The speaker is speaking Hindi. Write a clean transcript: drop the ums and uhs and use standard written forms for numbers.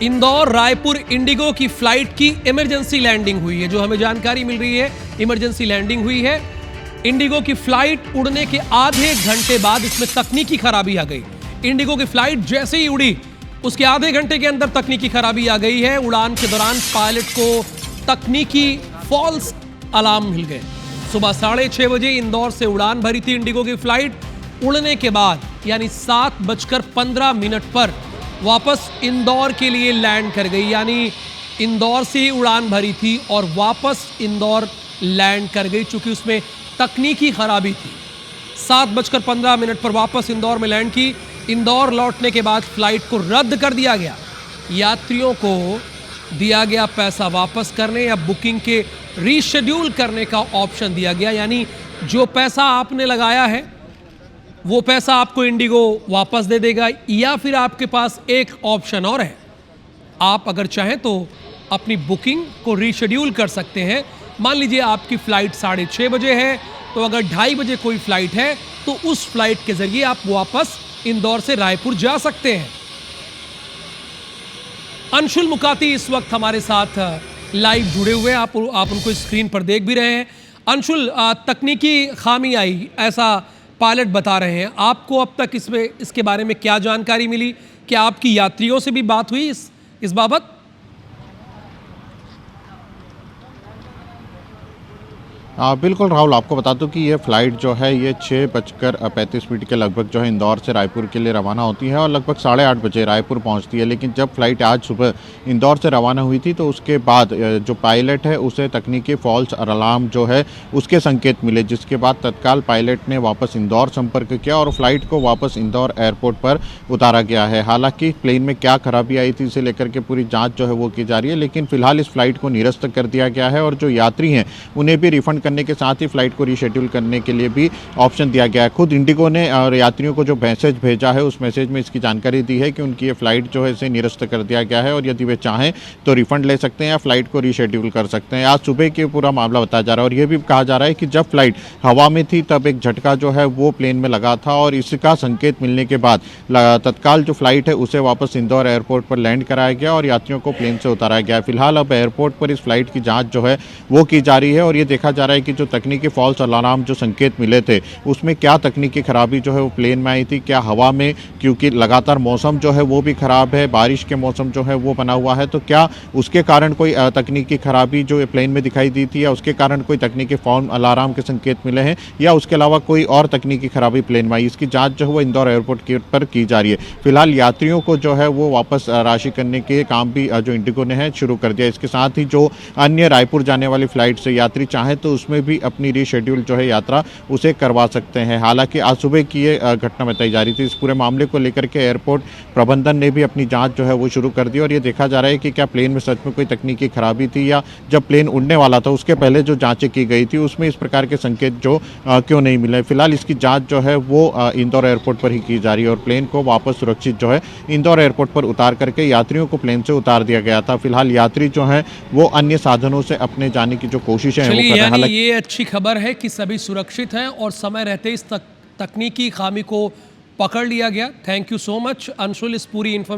इंदौर रायपुर इंडिगो की फ्लाइट की इमरजेंसी लैंडिंग हुई है। जो हमें जानकारी मिल रही है, इमरजेंसी लैंडिंग हुई है। इंडिगो की फ्लाइट उड़ने के आधे घंटे बाद इसमें तकनीकी खराबी आ गई। इंडिगो की फ्लाइट जैसे ही उड़ी उसके आधे घंटे के अंदर तकनीकी खराबी आ गई है। उड़ान के दौरान पायलट को तकनीकी फॉल्स अलार्म मिल गए। सुबह 6:30 बजे इंदौर से उड़ान भरी थी इंडिगो की फ्लाइट। उड़ने के बाद यानी 7:15 पर वापस इंदौर के लिए लैंड कर गई। यानी इंदौर से ही उड़ान भरी थी और वापस इंदौर लैंड कर गई, चूंकि उसमें तकनीकी खराबी थी। 7:15 पर वापस इंदौर में लैंड की। इंदौर लौटने के बाद फ्लाइट को रद्द कर दिया गया। यात्रियों को दिया गया पैसा वापस करने या बुकिंग के रीशेड्यूल करने का ऑप्शन दिया गया। यानी जो पैसा आपने लगाया है वो पैसा आपको इंडिगो वापस दे देगा, या फिर आपके पास एक ऑप्शन और है, आप अगर चाहें तो अपनी बुकिंग को रीशेड्यूल कर सकते हैं। मान लीजिए आपकी फ्लाइट 6:30 बजे है, तो अगर 2:30 बजे कोई फ्लाइट है तो उस फ्लाइट के जरिए आप वापस इंदौर से रायपुर जा सकते हैं। अंशुल मुकाती इस वक्त हमारे साथ लाइव जुड़े हुए हैं, आप उनको स्क्रीन पर देख भी रहे हैं। अंशुल, तकनीकी खामी आई ऐसा पायलट बता रहे हैं, आपको अब तक इसके बारे में क्या जानकारी मिली? क्या आपकी यात्रियों से भी बात हुई इस बाबत? बिल्कुल राहुल, आपको बता दूं कि ये फ़्लाइट जो है ये 6:35 के लगभग जो है इंदौर से रायपुर के लिए रवाना होती है और लगभग 8:30 बजे रायपुर पहुंचती है। लेकिन जब फ़्लाइट आज सुबह इंदौर से रवाना हुई थी तो उसके बाद जो पायलट है उसे तकनीकी फॉल्स अलार्म जो है उसके संकेत मिले, जिसके बाद तत्काल पायलट ने वापस इंदौर संपर्क किया और फ्लाइट को वापस इंदौर एयरपोर्ट पर उतारा गया है। हालांकि प्लेन में क्या खराबी आई थी इसे लेकर के पूरी जाँच जो है वो की जा रही है, लेकिन फिलहाल इस फ्लाइट को निरस्त कर दिया गया है और जो यात्री हैं उन्हें भी रिफंड करने के साथ ही फ्लाइट को रीशेड्यूल करने के लिए भी ऑप्शन दिया गया है। खुद इंडिगो ने और यात्रियों को जो मैसेज भेजा है उस मैसेज में इसकी जानकारी दी है कि उनकी ये फ्लाइट जो है इसे निरस्त कर दिया गया है और यदि वे चाहें तो रिफंड ले सकते हैं या फ्लाइट को रीशेड्यूल कर सकते हैं। आज सुबह के पूरा मामला बताया जा रहा है और यह भी कहा जा रहा है कि जब फ्लाइट हवा में थी तब एक झटका जो है वो प्लेन में लगा था और इसका संकेत मिलने के बाद तत्काल जो फ्लाइट है उसे वापस इंदौर एयरपोर्ट पर लैंड कराया गया और यात्रियों को प्लेन से उतारा गया। फिलहाल अब एयरपोर्ट पर इस फ्लाइट की जाँच जो है वो की जा रही है और ये देखा जा रहा है कि जो तकनीकी फॉल्स अलार्म जो संकेत मिले थे उसमें क्या तकनीकी खराबी जो है वो प्लेन में आई थी, क्या हवा में, क्योंकि लगातार मौसम जो है वो भी खराब है, बारिश के मौसम जो है वो बना हुआ है, तो क्या उसके कारण कोई तकनीकी खराबी जो प्लेन में दिखाई दी थी या उसके कारण कोई तकनीकी फॉल्स अलार्म के संकेत मिले हैं या उसके अलावा कोई और तकनीकी खराबी प्लेन में आई, इसकी जाँच जो है वो इंदौर एयरपोर्ट पर की जा रही है। फिलहाल यात्रियों को जो है वो वापस राशि करने के काम भी जो इंडिगो ने है शुरू कर दिया। इसके साथ ही जो अन्य रायपुर जाने वाली फ्लाइट से यात्री चाहे तो उसमें भी अपनी रीशेड्यूल जो है यात्रा उसे करवा सकते हैं। हालांकि आज सुबह की ये घटना बताई जा रही थी। इस पूरे मामले को लेकर के एयरपोर्ट प्रबंधन ने भी अपनी जांच जो है वो शुरू कर दी और ये देखा जा रहा है कि क्या प्लेन में सच में कोई तकनीकी खराबी थी या जब प्लेन उड़ने वाला था उसके पहले जो जांचें की गई थी उसमें इस प्रकार के संकेत जो क्यों नहीं मिले। फिलहाल इसकी जाँच जो है वो इंदौर एयरपोर्ट पर ही की जा रही है और प्लेन को वापस सुरक्षित जो है इंदौर एयरपोर्ट पर उतार करके यात्रियों को प्लेन से उतार दिया गया था। फिलहाल यात्री जो है वो अन्य साधनों से अपने जाने की जो कोशिशें हैं वो कर रहे हैं। ये अच्छी खबर है कि सभी सुरक्षित हैं और समय रहते इस तकनीकी खामी को पकड़ लिया गया। Thank you so much Anshul, इस पूरी इन्फॉर्मेशन